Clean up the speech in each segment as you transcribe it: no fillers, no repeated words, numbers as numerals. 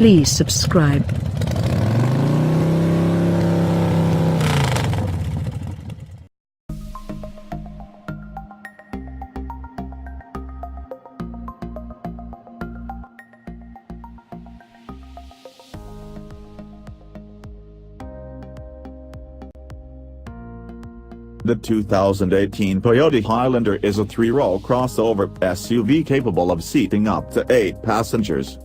Please subscribe. The 2018 Toyota Highlander is a three-row crossover SUV capable of seating up to 8 passengers.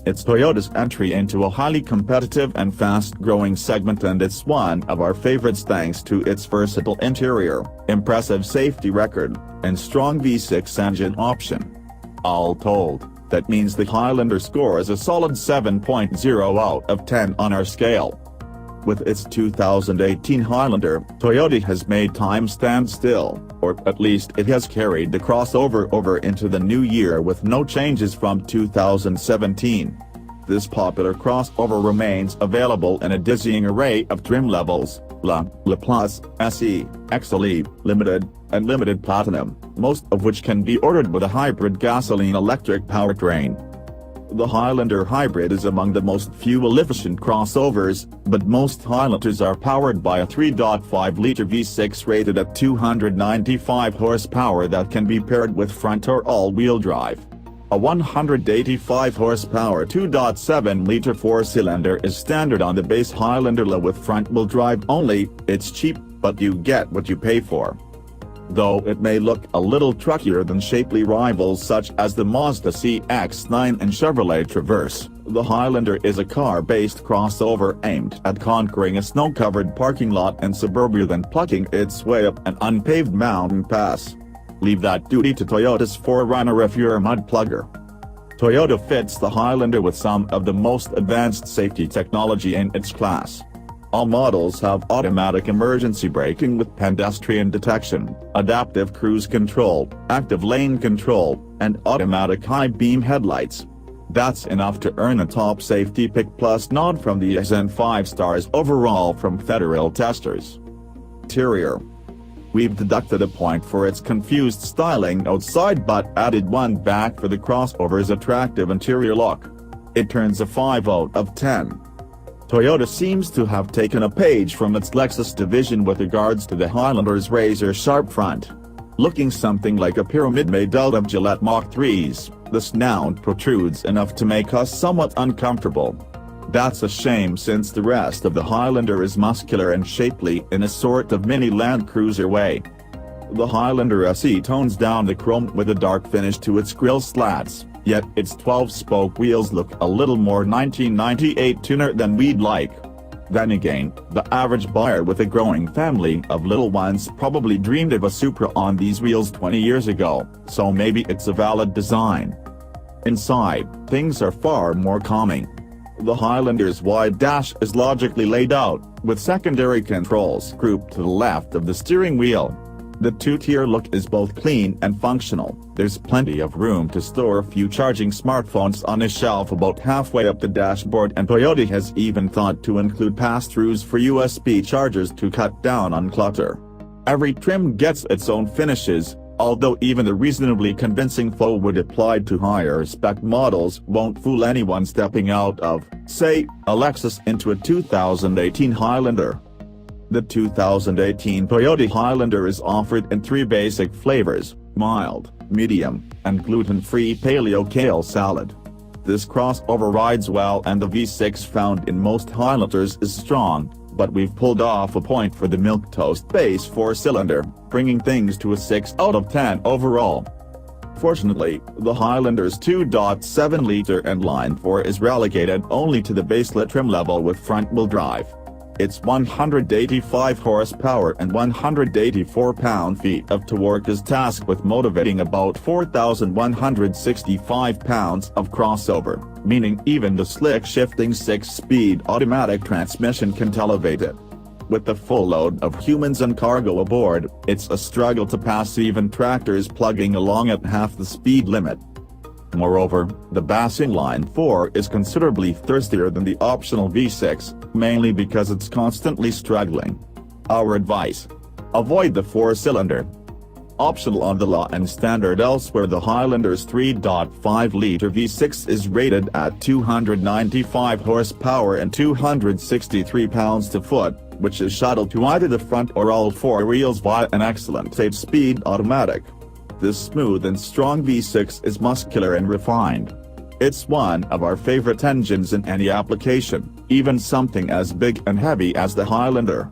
It's Toyota's entry into a highly competitive and fast-growing segment, and it's one of our favorites thanks to its versatile interior, impressive safety record, and strong V6 engine option. All told, that means the Highlander scores a solid 7.0 out of 10 on our scale. With its 2018 Highlander, Toyota has made time stand still, or at least it has carried the crossover over into the new year with no changes from 2017. This popular crossover remains available in a dizzying array of trim levels: La Plus, SE, XLE, Limited, and Limited Platinum, most of which can be ordered with a hybrid gasoline-electric powertrain. The Highlander Hybrid is among the most fuel-efficient crossovers, but most Highlanders are powered by a 3.5-liter V6 rated at 295 horsepower that can be paired with front or all-wheel drive. A 185-horsepower 2.7-liter four-cylinder is standard on the base Highlander with front-wheel drive only. It's cheap, but you get what you pay for. Though it may look a little truckier than shapely rivals such as the Mazda CX-9 and Chevrolet Traverse, the Highlander is a car-based crossover aimed at conquering a snow-covered parking lot in suburbia than plucking its way up an unpaved mountain pass. Leave that duty to Toyota's 4Runner if you're a mud plugger. Toyota fits the Highlander with some of the most advanced safety technology in its class. All models have automatic emergency braking with pedestrian detection, adaptive cruise control, active lane control, and automatic high-beam headlights. That's enough to earn a top safety pick plus nod from the ASN 5 stars overall from federal testers. Interior. We've deducted a point for its confused styling outside but added one back for the crossover's attractive interior look. It turns a 5 out of 10. Toyota seems to have taken a page from its Lexus division with regards to the Highlander's razor-sharp front. Looking something like a pyramid made out of Gillette Mach 3s, the snout protrudes enough to make us somewhat uncomfortable. That's a shame since the rest of the Highlander is muscular and shapely in a sort of mini Land Cruiser way. The Highlander SE tones down the chrome with a dark finish to its grille slats, yet its 12-spoke wheels look a little more 1998 tuner than we'd like. Then again, the average buyer with a growing family of little ones probably dreamed of a Supra on these wheels 20 years ago, so maybe it's a valid design. Inside, things are far more calming. The Highlander's wide dash is logically laid out, with secondary controls grouped to the left of the steering wheel. The two-tier look is both clean and functional. There's plenty of room to store a few charging smartphones on a shelf about halfway up the dashboard, and Toyota has even thought to include pass-throughs for USB chargers to cut down on clutter. Every trim gets its own finishes, although even the reasonably convincing forward applied to higher-spec models won't fool anyone stepping out of, say, a Lexus into a 2018 Highlander. The 2018 Toyota Highlander is offered in 3 basic flavors: mild, medium, and gluten-free paleo kale salad. This crossover rides well, and the V6 found in most Highlanders is strong, but we've pulled off a point for the milquetoast base 4-cylinder, bringing things to a 6 out of 10 overall. Fortunately, the Highlander's 2.7-liter inline 4 is relegated only to the baselit trim level with front-wheel drive. Its 185 horsepower and 184 pound-feet of torque is tasked with motivating about 4,165 pounds of crossover, meaning even the slick shifting 6-speed automatic transmission can elevate it. With the full load of humans and cargo aboard, it's a struggle to pass even tractors plugging along at half the speed limit. Moreover, the Bass inline 4 is considerably thirstier than the optional V6, mainly because it's constantly struggling. Our advice: avoid the 4-cylinder. Optional on the law and standard elsewhere. The Highlander's 3.5-liter V6 is rated at 295 horsepower and 263 pounds-to-foot, which is shuttled to either the front or all four wheels via an excellent 8-speed automatic. This smooth and strong V6 is muscular and refined. It's one of our favorite engines in any application, even something as big and heavy as the Highlander.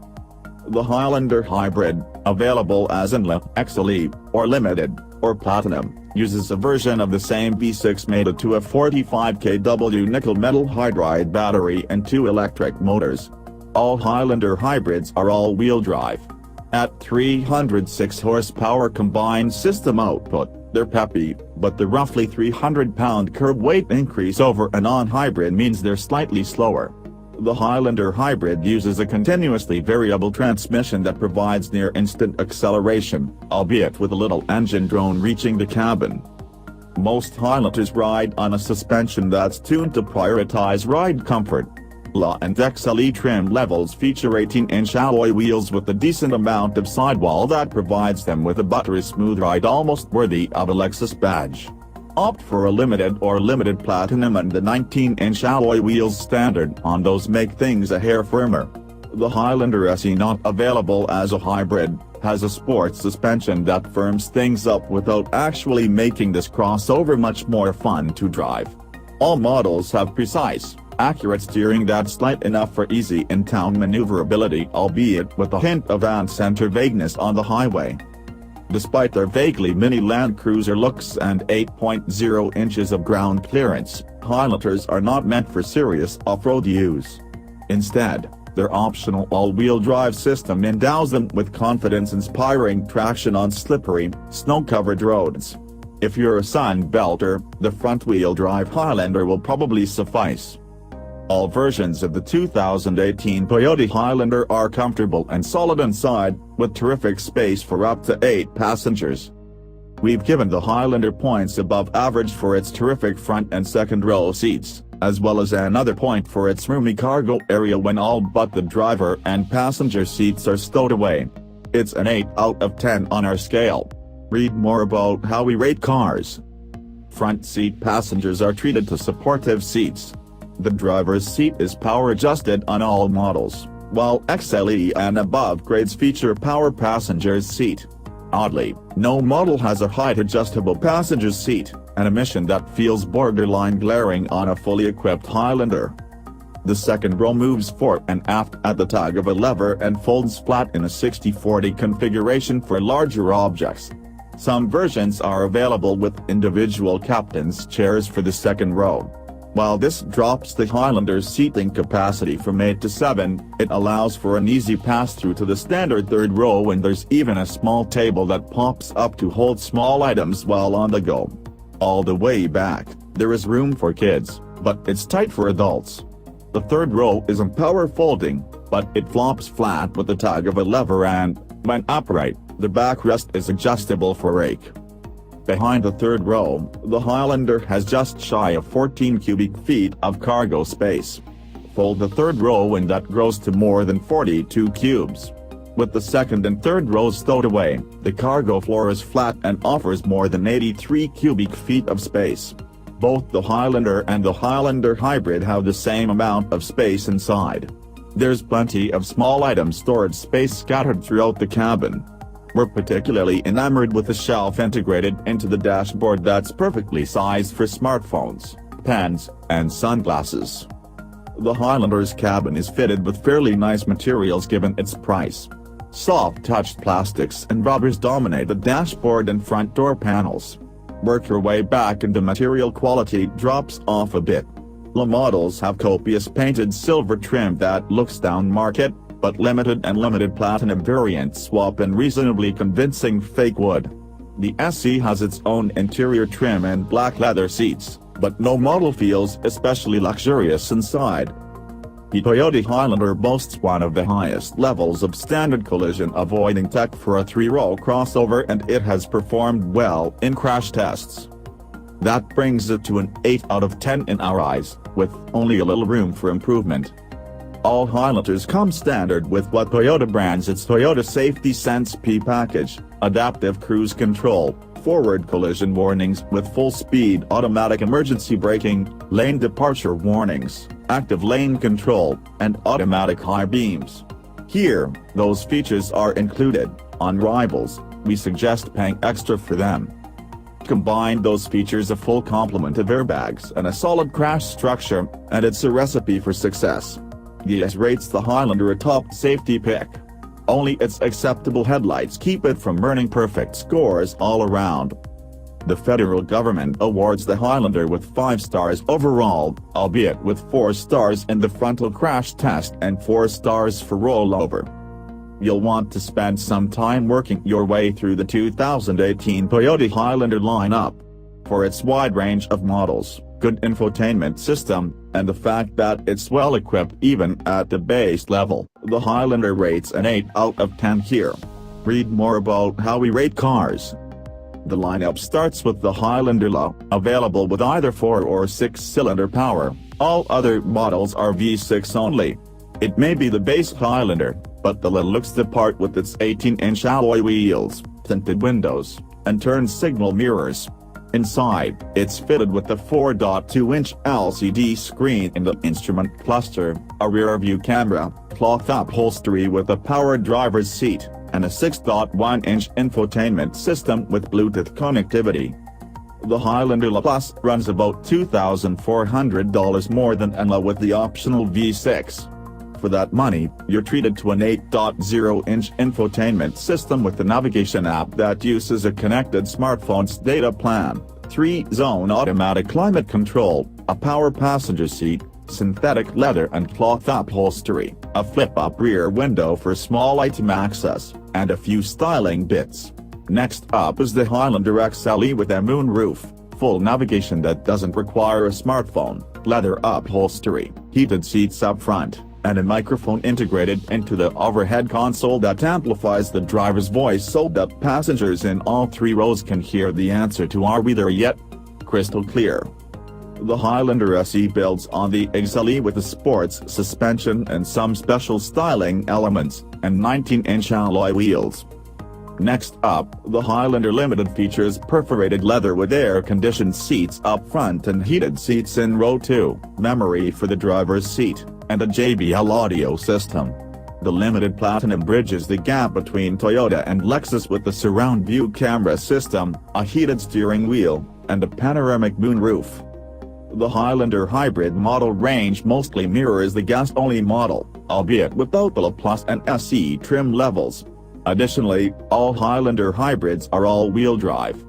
The Highlander Hybrid, available as in XLE, or Limited, or Platinum, uses a version of the same V6 mated to a 45 kW nickel-metal hydride battery and 2 electric motors. All Highlander hybrids are all-wheel drive. At 306 horsepower combined system output, they're peppy, but the roughly 300-pound curb weight increase over a non-hybrid means they're slightly slower. The Highlander Hybrid uses a continuously variable transmission that provides near-instant acceleration, albeit with a little engine drone reaching the cabin. Most Highlanders ride on a suspension that's tuned to prioritize ride comfort. LA and XLE trim levels feature 18-inch alloy wheels with a decent amount of sidewall that provides them with a buttery smooth ride almost worthy of a Lexus badge. Opt for a Limited or Limited Platinum and the 19-inch alloy wheels standard on those make things a hair firmer. The Highlander SE, not available as a hybrid, has a sports suspension that firms things up without actually making this crossover much more fun to drive. All models have precise, accurate steering that's light enough for easy in-town maneuverability, albeit with a hint of center vagueness on the highway. Despite their vaguely mini Land Cruiser looks and 8.0 inches of ground clearance, Highlanders are not meant for serious off-road use. Instead, their optional all-wheel drive system endows them with confidence-inspiring traction on slippery, snow-covered roads. If you're a Sunbelter, the front-wheel drive Highlander will probably suffice. All versions of the 2018 Toyota Highlander are comfortable and solid inside, with terrific space for up to 8 passengers. We've given the Highlander points above average for its terrific front and second row seats, as well as another point for its roomy cargo area when all but the driver and passenger seats are stowed away. It's an 8 out of 10 on our scale. Read more about how we rate cars. Front seat passengers are treated to supportive seats. The driver's seat is power-adjusted on all models, while XLE and above grades feature power passenger's seat. Oddly, no model has a height-adjustable passenger's seat, an omission that feels borderline glaring on a fully equipped Highlander. The second row moves fore and aft at the tug of a lever and folds flat in a 60-40 configuration for larger objects. Some versions are available with individual captain's chairs for the second row. While this drops the Highlander's seating capacity from 8 to 7, it allows for an easy pass-through to the standard third row, and there's even a small table that pops up to hold small items while on the go. All the way back, there is room for kids, but it's tight for adults. The third row isn't power folding, but it flops flat with the tug of a lever, and, when upright, the backrest is adjustable for rake. Behind the third row, the Highlander has just shy of 14 cubic feet of cargo space. Fold the third row and that grows to more than 42 cubes. With the second and third rows stowed away, the cargo floor is flat and offers more than 83 cubic feet of space. Both the Highlander and the Highlander Hybrid have the same amount of space inside. There's plenty of small item storage space scattered throughout the cabin. We're particularly enamored with a shelf integrated into the dashboard that's perfectly sized for smartphones, pens, and sunglasses. The Highlander's cabin is fitted with fairly nice materials given its price. Soft-touched plastics and rubbers dominate the dashboard and front door panels. Work your way back and the material quality drops off a bit. The models have copious painted silver trim that looks down market, but Limited and Limited Platinum variants swap in reasonably convincing fake wood. The SE has its own interior trim and black leather seats, but no model feels especially luxurious inside. The Toyota Highlander boasts one of the highest levels of standard collision avoiding tech for a 3-row crossover, and it has performed well in crash tests. That brings it to an 8 out of 10 in our eyes, with only a little room for improvement. All Highlanders come standard with what Toyota brands its Toyota Safety Sense P package, adaptive cruise control, forward collision warnings with full-speed automatic emergency braking, lane departure warnings, active lane control, and automatic high beams. Here, those features are included. On rivals, we suggest paying extra for them. Combine those features, a full complement of airbags and a solid crash structure, and it's a recipe for success. GS rates the Highlander a top safety pick. Only its acceptable headlights keep it from earning perfect scores all around. The federal government awards the Highlander with 5 stars overall, albeit with 4 stars in the frontal crash test and 4 stars for rollover. You'll want to spend some time working your way through the 2018 Toyota Highlander lineup. For its wide range of models, good infotainment system, and the fact that it's well equipped even at the base level, the Highlander rates an 8 out of 10 here. Read more about how we rate cars. The lineup starts with the Highlander LA, available with either 4 or 6-cylinder power. All other models are V6 only. It may be the base Highlander, but the LA looks the part with its 18-inch alloy wheels, tinted windows, and turn signal mirrors. Inside, it's fitted with a 4.2-inch LCD screen in the instrument cluster, a rear-view camera, cloth upholstery with a powered driver's seat, and a 6.1-inch infotainment system with Bluetooth connectivity. The Highlander LA Plus runs about $2,400 more than an LA with the optional V6. For that money, you're treated to an 8.0-inch infotainment system with a navigation app that uses a connected smartphone's data plan, 3-zone automatic climate control, a power passenger seat, synthetic leather and cloth upholstery, a flip-up rear window for small item access, and a few styling bits. Next up is the Highlander XLE with a moonroof, full navigation that doesn't require a smartphone, leather upholstery, heated seats up front, and a microphone integrated into the overhead console that amplifies the driver's voice so that passengers in all 3 rows can hear the answer to "Are we there yet?" crystal clear. The Highlander SE builds on the XLE with a sports suspension and some special styling elements, and 19-inch alloy wheels. Next up, the Highlander Limited features perforated leather with air-conditioned seats up front and heated seats in row 2, memory for the driver's seat, and a JBL audio system. The Limited Platinum bridges the gap between Toyota and Lexus with the surround view camera system, a heated steering wheel, and a panoramic moonroof. The Highlander Hybrid model range mostly mirrors the gas-only model, albeit without the LA Plus and SE trim levels. Additionally, all Highlander hybrids are all-wheel drive.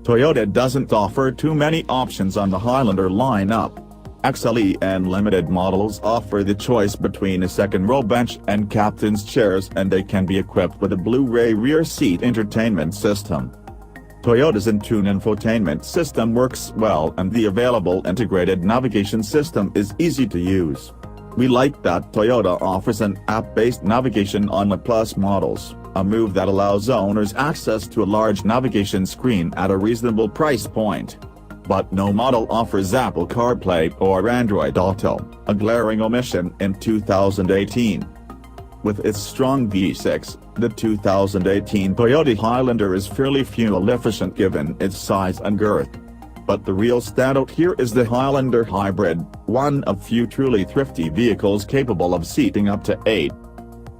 Toyota doesn't offer too many options on the Highlander lineup. XLE and Limited models offer the choice between a second-row bench and captain's chairs, and they can be equipped with a Blu-ray rear seat entertainment system. Toyota's Intune infotainment system works well, and the available integrated navigation system is easy to use. We like that Toyota offers an app-based navigation on the Plus models, a move that allows owners access to a large navigation screen at a reasonable price point. But no model offers Apple CarPlay or Android Auto, a glaring omission in 2018. With its strong V6, the 2018 Toyota Highlander is fairly fuel efficient given its size and girth. But the real standout here is the Highlander Hybrid, one of few truly thrifty vehicles capable of seating up to 8.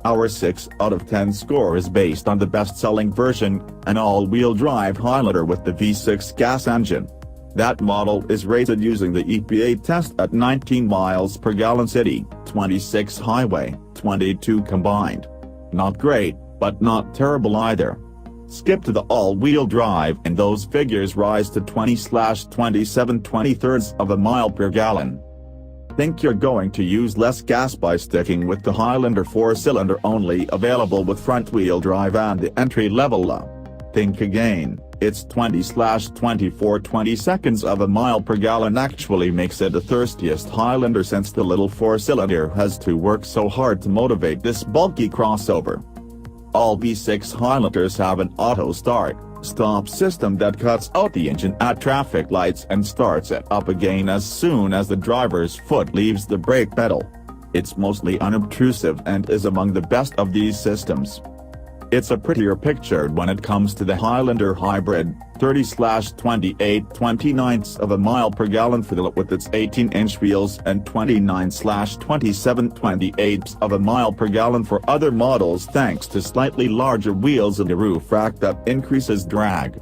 Our 6 out of 10 score is based on the best-selling version, an all-wheel drive Highlander with the V6 gas engine. That model is rated using the EPA test at 19 miles per gallon city, 26 highway, 22 combined. Not great, but not terrible either. Skip to the all-wheel drive and those figures rise to 20/27 23rds of a mile per gallon. Think you're going to use less gas by sticking with the Highlander 4-cylinder only, available with front-wheel drive and the entry-level? Think again. Its 20/24 22seconds of a mile per gallon actually makes it the thirstiest Highlander since the little 4-cylinder has to work so hard to motivate this bulky crossover. All V6 Highlanders have an auto start-stop system that cuts out the engine at traffic lights and starts it up again as soon as the driver's foot leaves the brake pedal. It's mostly unobtrusive and is among the best of these systems. It's a prettier picture when it comes to the Highlander Hybrid, 30/28 of a mile per gallon fuel with its 18-inch wheels and 29/27 of a mile per gallon for other models thanks to slightly larger wheels and a roof rack that increases drag.